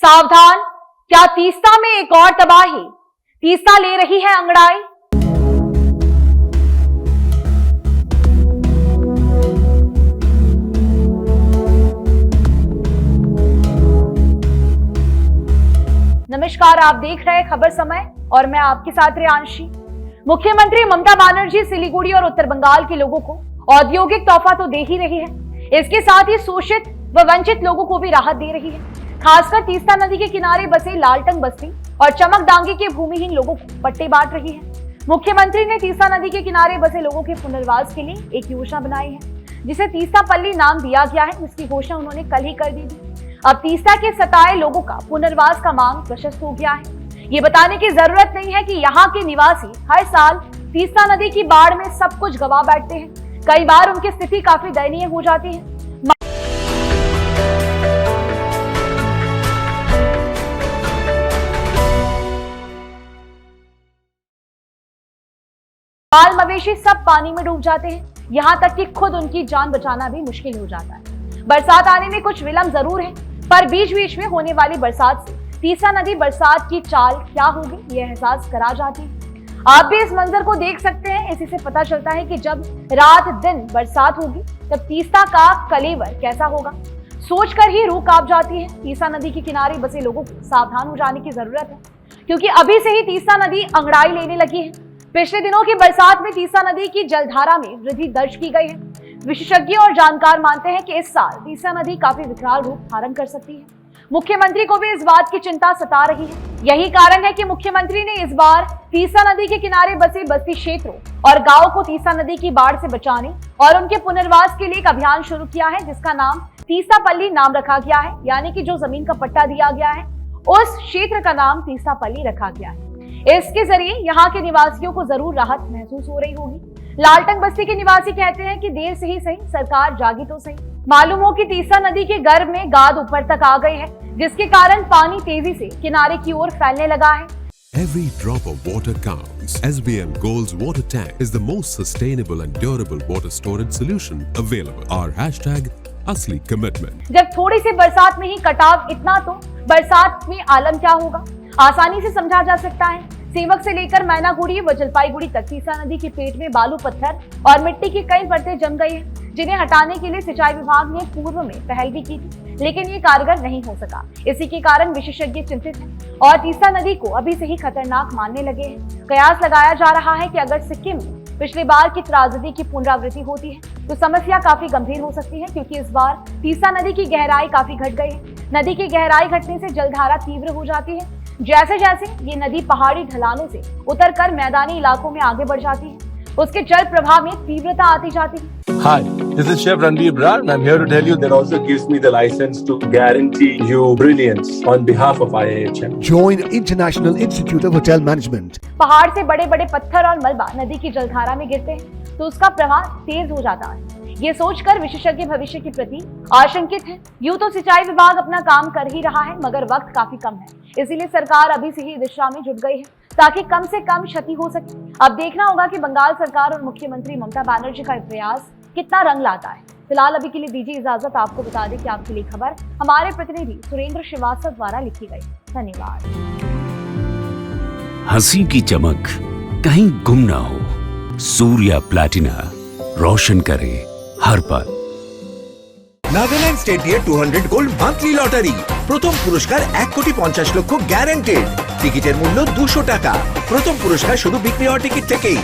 सावधान, क्या तीस्ता में एक और तबाही। तीस्ता ले रही है अंगड़ाई। नमस्कार, आप देख रहे हैं खबर समय और मैं आपके साथ रेयांशी। मुख्यमंत्री ममता बनर्जी सिलीगुड़ी और उत्तर बंगाल के लोगों को औद्योगिक तोहफा तो दे ही रही है, इसके साथ ही शोषित व वंचित लोगों को भी राहत दे रही है। खासकर तीस्ता नदी के किनारे बसे लालटंग बस्ती और चमकडांगी के भूमिहीन लोगों को पट्टे बांट रही है। मुख्यमंत्री ने तीस्ता नदी के किनारे बसे लोगों के पुनर्वास के लिए एक योजना बनाई है, जिसे तीस्ता पल्ली नाम दिया गया है, जिसकी घोषणा उन्होंने कल ही कर दी थी। अब तीस्ता के सताए लोगों का पुनर्वास का मांग प्रशस्त हो गया है। ये बताने की जरूरत नहीं है कि यहाँ के निवासी हर साल तीस्ता नदी की बाढ़ में सब कुछ गवा बैठते हैं। कई बार उनकी स्थिति काफी दयनीय हो जाती है। बाल मवेशी सब पानी में डूब जाते हैं, यहाँ तक कि खुद उनकी जान बचाना भी मुश्किल हो जाता है। बरसात आने में कुछ विलंब जरूर है, पर बीच बीच में होने वाली बरसात से तीस्ता नदी बरसात की चाल क्या होगी ये एहसास करा जाती है। आप भी इस मंजर को देख सकते हैं। इसी से पता चलता है कि जब रात दिन बरसात होगी तब तीस्ता का कलेवर कैसा होगा। सोचकर ही रूह कांप जाती है। तीस्ता नदी के किनारे बसे लोगों को सावधान हो जाने की जरूरत है, क्योंकि अभी से ही तीस्ता नदी अंगड़ाई लेने लगी है। पिछले दिनों की बरसात में तीस्ता नदी की जलधारा में वृद्धि दर्ज की गई है। विशेषज्ञ और जानकार मानते हैं कि इस साल तीस्ता नदी काफी विकराल रूप धारण कर सकती है। मुख्यमंत्री को भी इस बात की चिंता सता रही है। यही कारण है कि मुख्यमंत्री ने इस बार तीस्ता नदी के किनारे बसे बस्ती क्षेत्रों और गांवों को तीस्ता नदी की बाढ़ से बचाने और उनके पुनर्वास के लिए एक अभियान शुरू किया है, जिसका नाम तीस्ता पल्ली नाम रखा गया है। यानी कि जो जमीन का पट्टा दिया गया है उस क्षेत्र का नाम तीस्ता पल्ली रखा गया है। इसके जरिए यहाँ के निवासियों को जरूर राहत महसूस हो रही होगी। लालटंग बस्ती के निवासी कहते हैं कि देर से ही सही सरकार जागी तो सही। मालूम हो कि तीस्ता नदी के गर्भ में गाद ऊपर तक आ गई है, जिसके कारण पानी तेजी से किनारे की ओर फैलने लगा है। Every drop of water counts. SBM Gold's water tank is the most sustainable and durable water storage solution available. Our hashtag असली कमिटमेंट। जब थोड़ी सी बरसात में ही कटाव इतना, तो बरसात में आलम क्या होगा आसानी से समझा जा सकता है। सेवक से लेकर मैनागुड़ी व जलपाईगुड़ी तक तीस्ता नदी के पेट में बालू, पत्थर और मिट्टी की कई परतें जम गई हैं, जिन्हें हटाने के लिए सिंचाई विभाग ने पूर्व में पहल भी की थी, लेकिन ये कारगर नहीं हो सका। इसी के कारण विशेषज्ञ चिंतित हैं और तीस्ता नदी को अभी से ही खतरनाक मानने लगे हैं। कयास लगाया जा रहा है कि अगर सिक्किम में पिछली बार की त्रासदी की पुनरावृत्ति होती है तो समस्या काफी गंभीर हो सकती है, क्योंकि इस बार तीस्ता नदी की गहराई काफी घट गई है। नदी की गहराई घटने से जलधारा तीव्र हो जाती है। जैसे जैसे ये नदी पहाड़ी ढलानों से उतरकर मैदानी इलाकों में आगे बढ़ जाती है, उसके जल प्रवाह में तीव्रता आती जाती है। Hi, this is Chef Randeep Brar and I'm here to tell you that also gives me the license to guarantee you brilliance on behalf of IIHM. Join International Institute of Hotel Management. पहाड़ से बड़े बड़े पत्थर और मलबा नदी की जलधारा में गिरते हैं तो उसका प्रवाह तेज हो जाता है। ये सोचकर विशेषज्ञ भविष्य के प्रति आशंकित हैं। यूं तो सिंचाई विभाग अपना काम कर ही रहा है, मगर वक्त काफी कम है, इसीलिए सरकार अभी से ही दिशा में जुट गई है ताकि कम से कम क्षति हो सके। अब देखना होगा कि बंगाल सरकार और मुख्यमंत्री ममता बनर्जी का प्रयास कितना रंग लाता है। फिलहाल अभी के लिए दीजिए इजाजत। आपको बता दें कि आपके लिए खबर हमारे प्रतिनिधि सुरेंद्र श्रीवास्तव द्वारा लिखी गई। धन्यवाद। हंसी की चमक कहीं गुम ना हो, सूर्या प्लैटिना रोशन करे हर पल। নাগাল্যান্ড স্টেট দিয়ে 200 গোল্ড মান্থলি লটারি, প্রথম পুরস্কার 1,50,00,000 গ্যারান্টেড। টিকিটের মূল্য 200 টাকা। প্রথম পুরস্কার শুধু বিক্রি হওয়া টিকিট থেকেই।